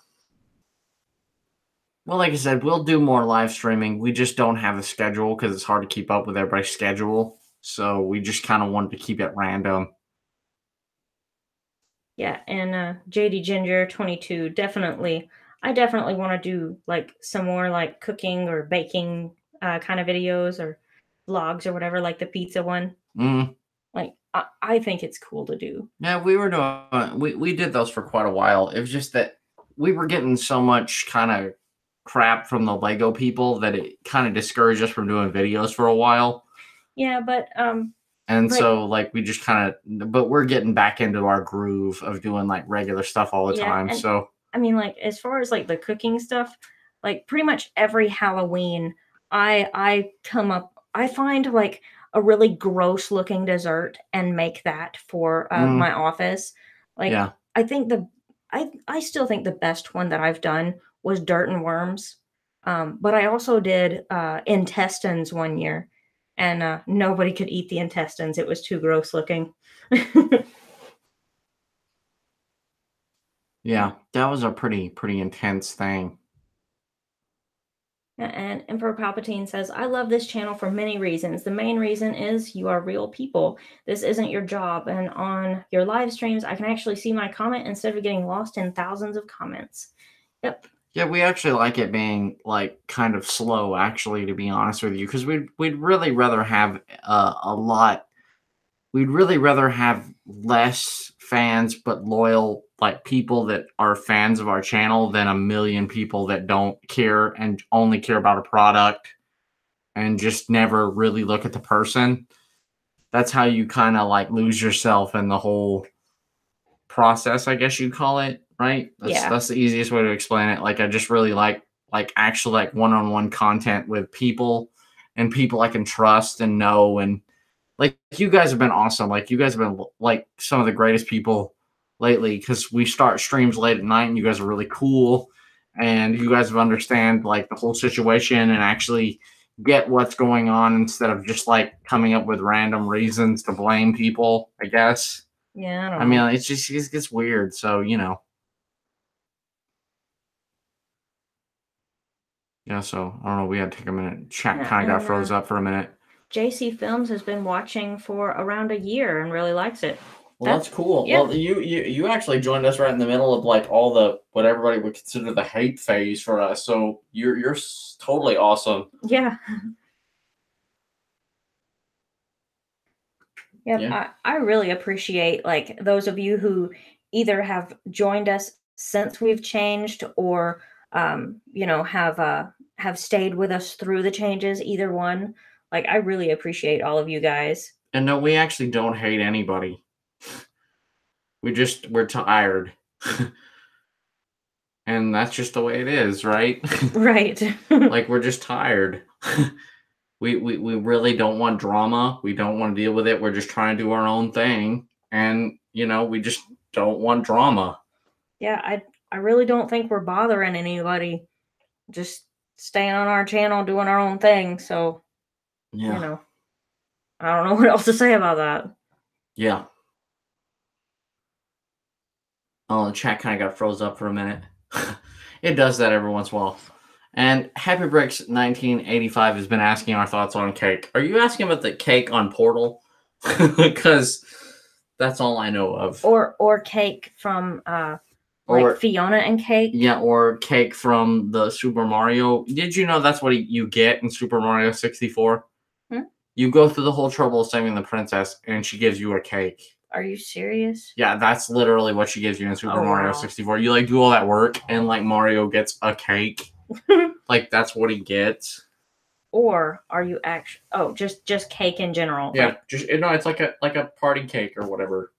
Well, like I said, we'll do more live streaming. We just don't have a schedule because it's hard to keep up with everybody's schedule. So we just kind of wanted to keep it random. Yeah, and JD Ginger 22 I definitely want to do like some more like cooking or baking kind of videos or vlogs or whatever, like the pizza one. Like I think it's cool to do. Yeah, we were doing we did those for quite a while. It was just that we were getting so much kind of crap from the Lego people that it kind of discouraged us from doing videos for a while. Yeah, but so like we just kind of, but we're getting back into our groove of doing like regular stuff all the time. So I mean, like, as far as like the cooking stuff, like pretty much every Halloween, I find like a really gross looking dessert and make that for my office. Like, yeah. I still think the best one that I've done was dirt and worms. But I also did intestines one year, and nobody could eat the intestines. It was too gross looking. Yeah, that was a pretty intense thing. And Emperor Palpatine says, I love this channel for many reasons. The main reason is you are real people. This isn't your job. And on your live streams, I can actually see my comment instead of getting lost in thousands of comments. Yep. Yeah, we actually like it being like kind of slow, actually, to be honest with you, because we'd really rather have a lot. We'd really rather have less fans but loyal like people that are fans of our channel than a million people that don't care and only care about a product and just never really look at the person. That's how you kind of like lose yourself in the whole process, I guess you'd call it, right? That's the easiest way to explain it. Like I just really like actual like one-on-one content with people and people I can trust and know. And like you guys have been awesome. Like you guys have been like some of the greatest people lately because we start streams late at night and you guys are really cool and you guys have understand like the whole situation and actually get what's going on instead of just like coming up with random reasons to blame people, I guess. Yeah, I mean, it's just it gets weird. So you know. Yeah. So I don't know. We had to take a minute. Chat kind of got froze up for a minute. JC Films has been watching for around a year and really likes it. Well, that's cool. Yeah. Well, you actually joined us right in the middle of like all the what everybody would consider the hate phase for us. So you're totally awesome. Yeah. Yep, yeah. I really appreciate like those of you who either have joined us since we've changed or you know have stayed with us through the changes. Either one, like I really appreciate all of you guys. And no, we actually don't hate anybody. We're tired. And that's just the way it is, right? Right. Like we're just tired. We really don't want drama. We don't want to deal with it. We're just trying to do our own thing. And, you know, we just don't want drama. Yeah, I really don't think we're bothering anybody. Just staying on our channel, doing our own thing. So, yeah. You know, I don't know what else to say about that. Yeah. Oh, the chat kind of got froze up for a minute. It does that every once in a while. And Happy Bricks 1985 has been asking our thoughts on cake. Are you asking about the cake on Portal? Because that's all I know of. Or cake from like Fiona and Cake. Yeah, or cake from the Super Mario. Did you know that's what you get in Super Mario 64? You go through the whole trouble of saving the princess, and she gives you a cake. Are you serious? Yeah, that's literally what she gives you in Super Mario 64. You like do all that work, and like Mario gets a cake. Like that's what he gets. Or are you actually? Oh, just cake in general. Yeah, like, just no. It's like a party cake or whatever.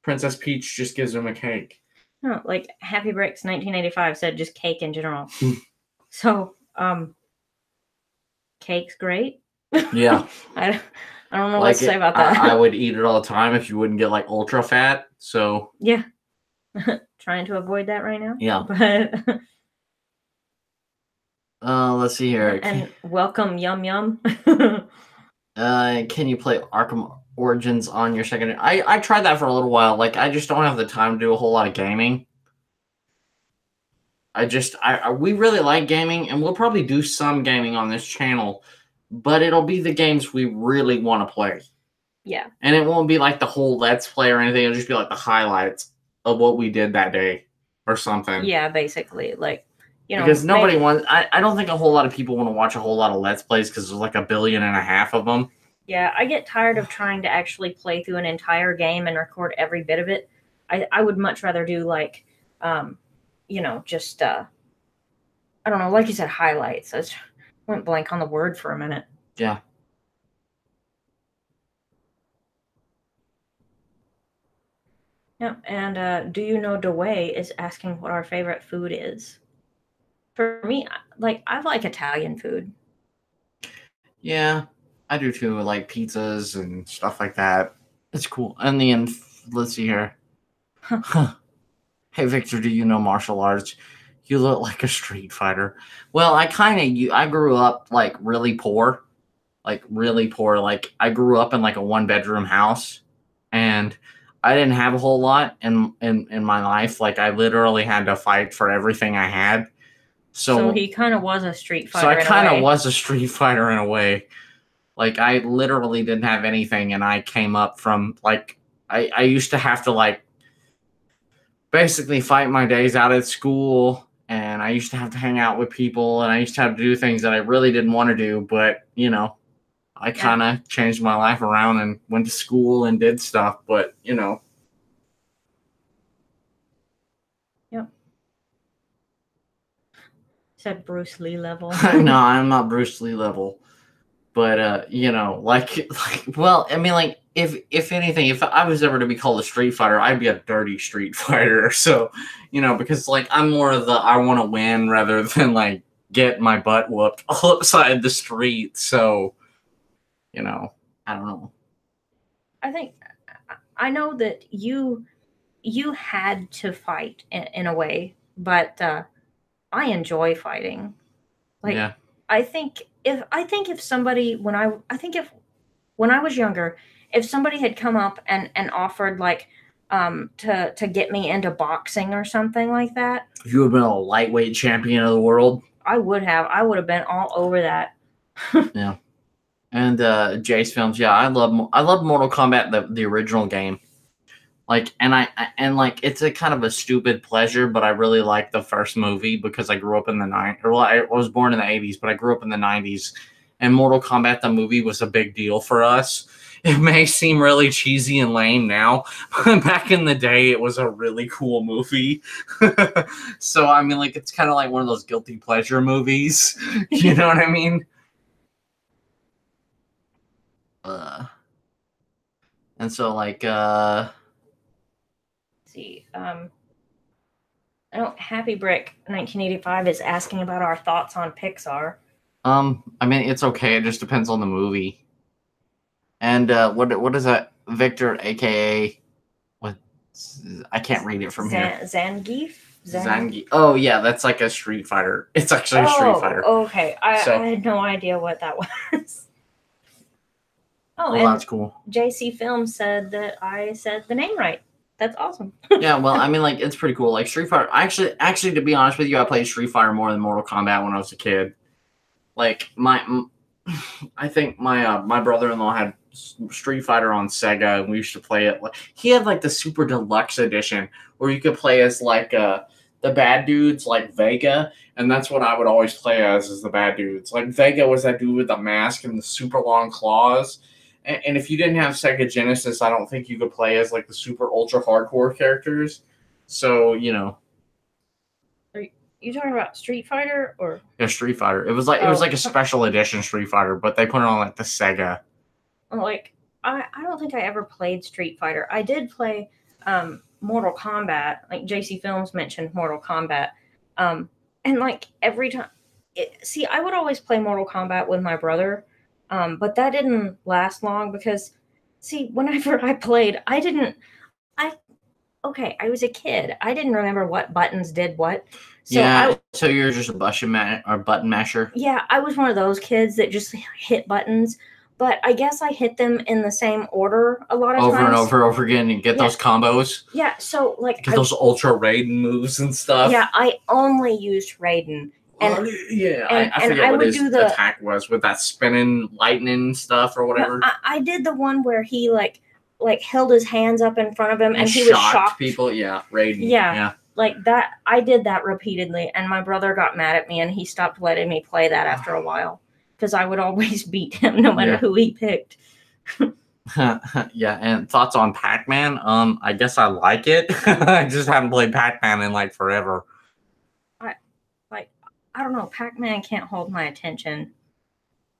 Princess Peach just gives him a cake. No, like Happy Bricks 1985 said, just cake in general. So, cake's great. Yeah. I don't know what to say about that. I would eat it all the time if you wouldn't get like ultra fat. So yeah, trying to avoid that right now. Yeah, but let's see here. And welcome, Yum Yum. Can you play Arkham Origins on your second? I tried that for a little while. Like I just don't have the time to do a whole lot of gaming. We really like gaming, and we'll probably do some gaming on this channel, but it'll be the games we really want to play. Yeah. And it won't be like the whole Let's Play or anything. It'll just be like the highlights of what we did that day or something. Yeah, basically. Like, you know. Because nobody wants... I don't think a whole lot of people want to watch a whole lot of Let's Plays because there's like 1.5 billion of them. Yeah, I get tired of trying to actually play through an entire game and record every bit of it. I would much rather do like, you know, just, I don't know, like you said, highlights. I went blank on the word for a minute. Yeah. Yeah, and do you know DeWay is asking what our favorite food is. For me, like, I like Italian food. Yeah, I do too. I like pizzas and stuff like that. It's cool. And the end, let's see here. Huh. Hey, Victor, do you know martial arts? You look like a street fighter. Well, I grew up like really poor. Like really poor. Like I grew up in like a 1-bedroom house and I didn't have a whole lot in my life. Like I literally had to fight for everything I had. So he kind of was a Street Fighter. So I kind of was a Street Fighter in a way. Like, I literally didn't have anything, and I came up from, like, I used to have to, like, basically fight my days out at school, and I used to have to hang out with people, and I used to have to do things that I really didn't want to do, but, you know, I kind of changed my life around and went to school and did stuff, but, you know. Yep. Said Bruce Lee level. No, I'm not Bruce Lee level. But you know, like, well, I mean, like, if anything, if I was ever to be called a Street Fighter, I'd be a dirty Street Fighter. So, you know, because like I'm more of the I want to win rather than like get my butt whooped all upside the street. So, you know, I don't know. I know that you had to fight in a way, but I enjoy fighting. Like, yeah. I think if somebody when I was younger, if somebody had come up and offered like to get me into boxing or something like that, if you would have been a lightweight champion of the world, I would have been all over that. Yeah. And Jace Films, yeah, I love Mortal Kombat, the original game. Like, and like it's a kind of a stupid pleasure, but I really like the first movie because I grew up in the I was born in the 80s, but I grew up in the 90s, and Mortal Kombat the movie was a big deal for us. It may seem really cheesy and lame now, but back in the day, it was a really cool movie. So I mean, like, it's kind of like one of those guilty pleasure movies. You know what I mean? And so like see, Happy Brick 1985 is asking about our thoughts on Pixar. I mean, it's okay. It just depends on the movie. And what is that? Victor, aka what? I can't read it from here. Zangief. Zangief. Oh yeah, that's like a Street Fighter. It's actually a Street Fighter. Okay, I had no idea what that was. Oh, well, that's cool. JC Film said that I said the name right. That's awesome. Yeah, well, I mean, like, it's pretty cool. Like, Street Fighter, actually, to be honest with you, I played Street Fighter more than Mortal Kombat when I was a kid. Like, I think my brother-in-law had Street Fighter on Sega, and we used to play it. Like, he had, like, the Super Deluxe Edition, where you could play as, like, the bad dudes, like Vega, and that's what I would always play as, is the bad dudes. Like, Vega was that dude with the mask and the super long claws. And if you didn't have Sega Genesis, I don't think you could play as like the super ultra hardcore characters. So, you know. Are you talking about Street Fighter or? Yeah, Street Fighter. It was like a special edition Street Fighter, but they put it on like the Sega. Like, I don't think I ever played Street Fighter. I did play Mortal Kombat. Like JC Films mentioned Mortal Kombat. And like every time, I would always play Mortal Kombat with my brother. But that didn't last long because, whenever I played, I was a kid. I didn't remember what buttons did what. So so you're just a button masher? Yeah, I was one of those kids that just hit buttons. But I guess I hit them in the same order a lot of times. Over and over again and get those combos? Yeah, so like... Get those Ultra Raiden moves and stuff? Yeah, I only used Raiden. And, I forget what his attack was with that spinning lightning stuff or whatever. I did the one where he like held his hands up in front of him and he was shocked people. Yeah, Raiden. Yeah, like that. I did that repeatedly, and my brother got mad at me and he stopped letting me play that after a while because I would always beat him no matter who he picked. Yeah, and thoughts on Pac-Man? I guess I like it. I just haven't played Pac-Man in like forever. I don't know. Pac-Man can't hold my attention.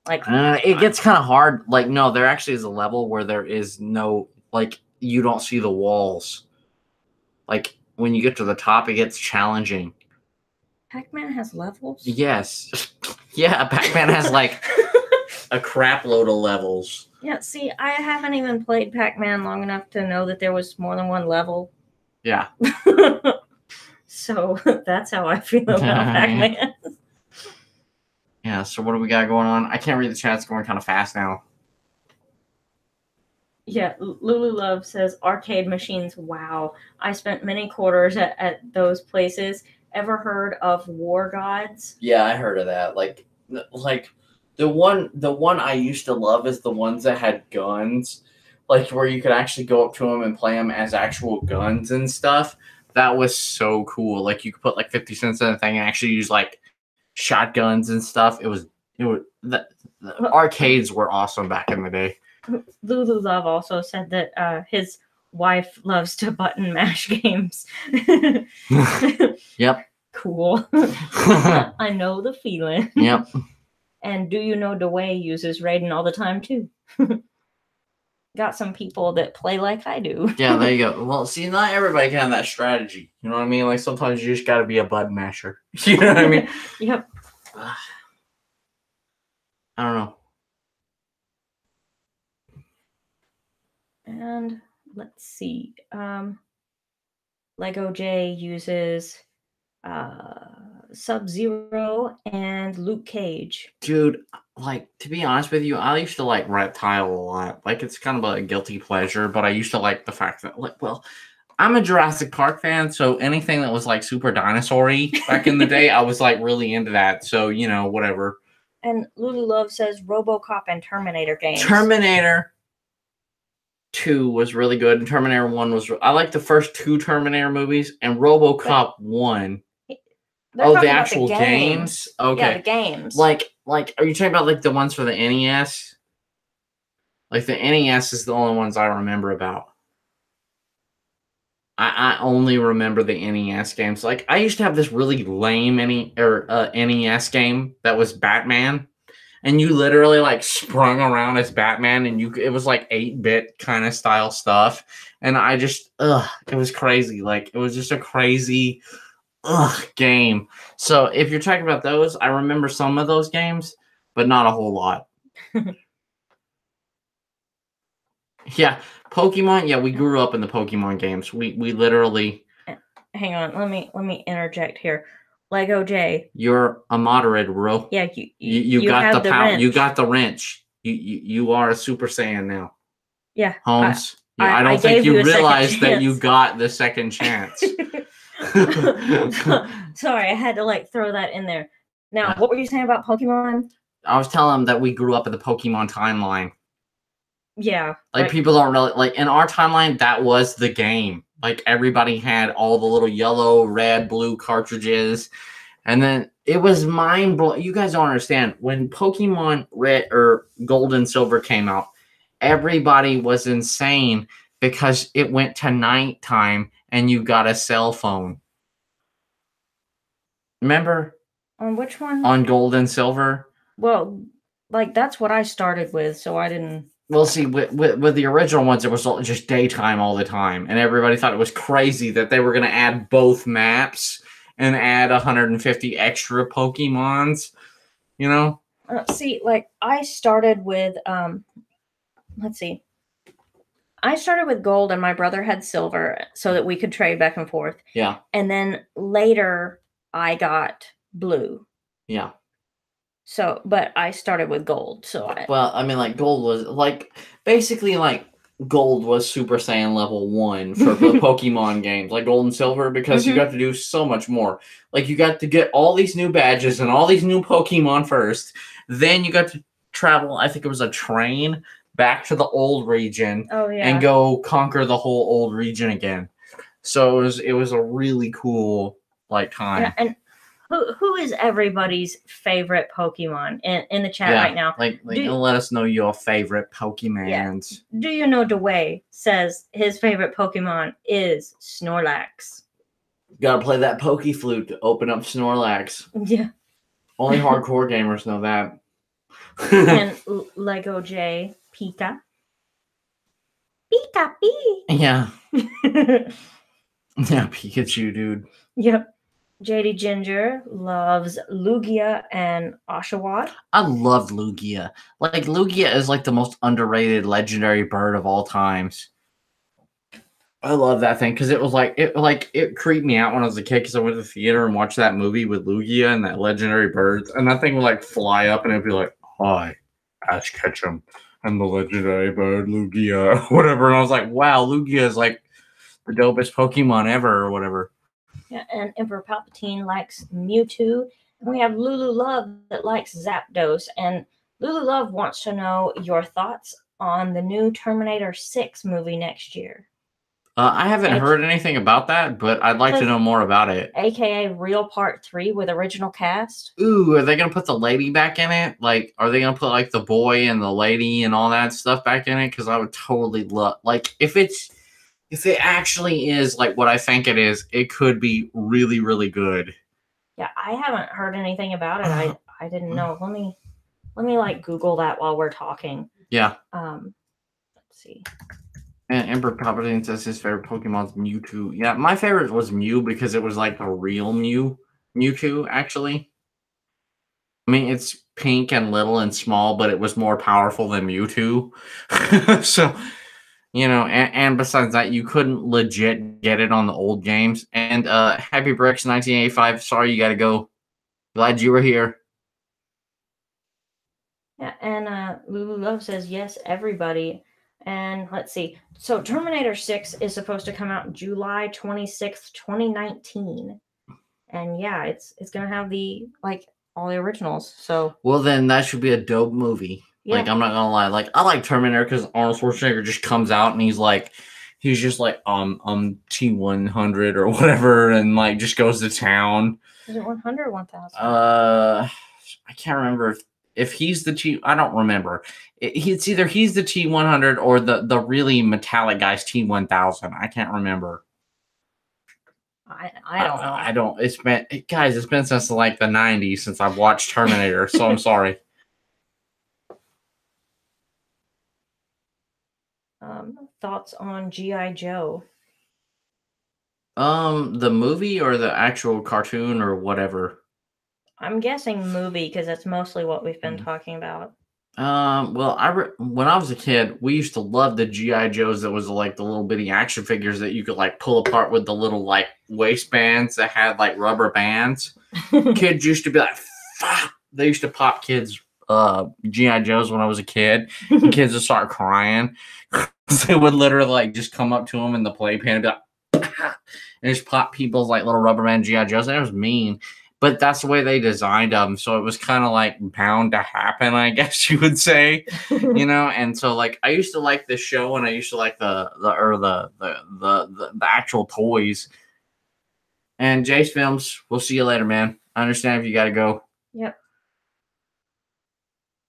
Like, it gets kind of hard. Like, no, there actually is a level where there is no, like, you don't see the walls. Like, when you get to the top, it gets challenging. Pac-Man has levels? Yes. Yeah, Pac-Man has, like, a crap load of levels. Yeah, see, I haven't even played Pac-Man long enough to know that there was more than one level. Yeah. So that's how I feel about Pac-Man. Yeah, so what do we got going on? I can't read the chat. It's going kind of fast now. Yeah, Lulu Love says, arcade machines, wow. I spent many quarters at those places, ever heard of War Gods? Yeah, I heard of that. Like the one I used to love is the ones that had guns, like where you could actually go up to them and play them as actual guns and stuff. That was so cool. Like you could put like 50 cents in a thing and actually use like shotguns and stuff. The arcades were awesome back in the day. Lulu Love also said that his wife loves to button mash games. Yep. Cool. I know the feeling. Yep. And do you know Dwayne uses Raiden all the time too? Got some people that play like I do. Yeah, there you go. Well, see, not everybody can have that strategy. You know what I mean? Like sometimes you just got to be a button masher. You know what I mean? Yep. I don't know. And let's see. Lego J uses Sub-Zero and Luke Cage. Dude, like, to be honest with you, I used to like Reptile a lot. Like, it's kind of a guilty pleasure, but I used to like the fact that, like, well, I'm a Jurassic Park fan, so anything that was like super dinosaur-y back in the day, I was like really into that. So, you know, whatever. And Lulu Love says RoboCop and Terminator games. Terminator 2 was really good, and Terminator 1 was... I like the first 2 Terminator movies, and RoboCop 1... They're the actual games? Okay. Yeah, the games. Like, are you talking about like the ones for the NES? Like the NES is the only ones I remember about. I only remember the NES games. Like, I used to have this really lame NES game that was Batman, and you literally like sprung around as Batman, and it was like 8-bit kind of style stuff, and I just it was crazy. Like, it was just a crazy game. So if you're talking about those, I remember some of those games, but not a whole lot. Yeah, Pokemon. Yeah, we grew up in the Pokemon games. We literally. Hang on, let me interject here. Lego J. You're a moderate, bro. Yeah, you got the power. You got the wrench. You are a Super Saiyan now. Yeah, Holmes. I don't think you realized that you got the second chance. Sorry, I had to like throw that in there. Now, what were you saying about Pokemon? I was telling them that we grew up in the Pokemon timeline. Yeah. Like people don't really like in our timeline, that was the game. Like everybody had all the little yellow, red, blue cartridges. And then it was mind blowing. You guys don't understand. When Pokemon Red or Gold and Silver came out, everybody was insane because it went to nighttime and you got a cell phone. Remember? On which one? On Gold and Silver? Well, like that's what I started with, so I didn't... Well, see, with the original ones, it was just daytime all the time. And everybody thought it was crazy that they were going to add both maps and add 150 extra Pokemons, you know? See, like, I started with, let's see. I started with Gold and my brother had Silver so that we could trade back and forth. Yeah. And then later I got Blue. Yeah. So, but I started with Gold, so well, I mean, like, Gold was, like, basically, like, Gold was Super Saiyan level 1 for the Pokemon games, like Gold and Silver, because you got to do so much more. Like, you got to get all these new badges and all these new Pokemon first. Then you got to travel, I think it was a train, back to the old region. Oh, yeah. And go conquer the whole old region again. So it was a really cool, like, time. Yeah, and who is everybody's favorite Pokemon in the chat right now? Like let us know your favorite Pokemons. Yeah. Do you know Dwayne says his favorite Pokemon is Snorlax? Gotta play that Poke Flute to open up Snorlax. Yeah. Only hardcore gamers know that. And Lego J, Pika. Pika P. Yeah. Yeah, Pikachu, dude. Yep. JD Ginger loves Lugia and Oshawott. I love Lugia. Like, Lugia is like the most underrated legendary bird of all times. I love that thing because it creeped me out when I was a kid because I went to the theater and watched that movie with Lugia and that legendary birds, and that thing would like fly up and it'd be like, "Hi, Ash Ketchum, I'm the legendary bird Lugia," whatever. And I was like, "Wow, Lugia is like the dopest Pokemon ever," or whatever. Yeah, and Emperor Palpatine likes Mewtwo. And we have Lulu Love that likes Zapdos. And Lulu Love wants to know your thoughts on the new Terminator 6 movie next year. I haven't heard anything about that, but I'd like to know more about it. AKA Real Part 3 with original cast. Ooh, are they going to put the lady back in it? Like, are they going to put, like, the boy and the lady and all that stuff back in it? Because I would totally love... Like, if it actually is, like, what I think it is, it could be really, really good. Yeah, I haven't heard anything about it. I didn't know. Let me, like, Google that while we're talking. Yeah. Let's see. And Emperor Palpatine says his favorite Pokemon's Mewtwo. Yeah, my favorite was Mew because it was like a real Mewtwo, actually. I mean, it's pink and little and small, but it was more powerful than Mewtwo. So, you know, and besides that, you couldn't legit get it on the old games. And Happy Bricks 1985, sorry you got to go. Glad you were here. Yeah, and Lulu Love says, yes, everybody. And let's see. So Terminator 6 is supposed to come out July 26th, 2019. And yeah, it's going to have all the originals. So well, then that should be a dope movie. Yeah. Like, I'm not going to lie. Like, I like Terminator because Arnold Schwarzenegger just comes out and he's just like, T-100 or whatever, and like just goes to town. Is it 100 or 1000? I can't remember if he's the T. I don't remember. It's either he's the T-100 or the really metallic guy's T-1000. I can't remember. I don't know. I don't. It's been since like the 90s since I've watched Terminator, so I'm sorry. Thoughts on G.I. Joe? The movie or the actual cartoon or whatever? I'm guessing movie because that's mostly what we've been talking about. Well, when I was a kid, we used to love the G.I. Joes that was like the little bitty action figures that you could like pull apart with the little like waistbands that had like rubber bands. Kids used to be like, fuck. They used to pop kids' G.I. Joes when I was a kid. And kids would start crying. They would literally like just come up to them in the playpen and be like, and just pop people's like little rubber band G.I. Joes. And it was mean. But that's the way they designed them, so it was kind of like bound to happen, I guess you would say, you know. And so, like, I used to like the show, and I used to like the actual toys. And Jace Films, we'll see you later, man. I understand if you got to go. Yep.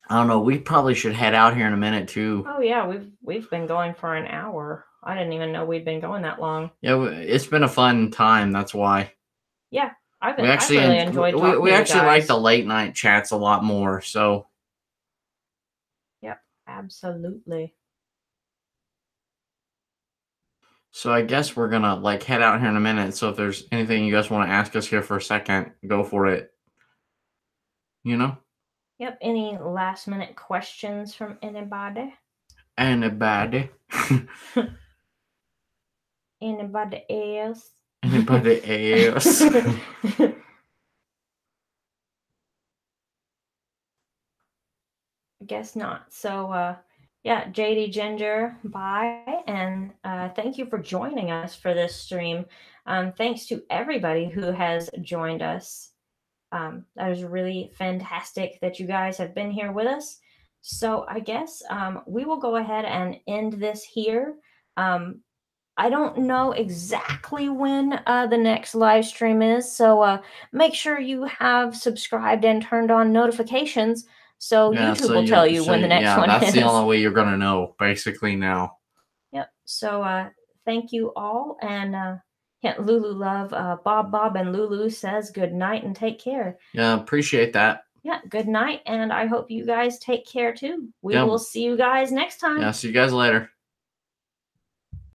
I don't know. We probably should head out here in a minute too. Oh yeah, we've been going for an hour. I didn't even know we'd been going that long. Yeah, it's been a fun time. That's why. Yeah. I've really enjoyed talking we actually like the late night chats a lot more, so. Yep, absolutely. So I guess we're gonna like head out here in a minute. So if there's anything you guys want to ask us here for a second, go for it. You know? Yep. Any last minute questions from anybody? Anybody? Anybody else? Anybody else? I guess not. So, yeah, JD Ginger, bye. And thank you for joining us for this stream. Thanks to everybody who has joined us. That is really fantastic that you guys have been here with us. So I guess we will go ahead and end this here. I don't know exactly when the next live stream is, so make sure you have subscribed and turned on notifications so YouTube will tell you when the next one is. Yeah, that's the only way you're going to know, basically, now. Yep. So thank you all, and Lulu Love, Bob, and Lulu says good night and take care. Yeah, appreciate that. Yeah, good night, and I hope you guys take care too. We will see you guys next time. Yeah, see you guys later.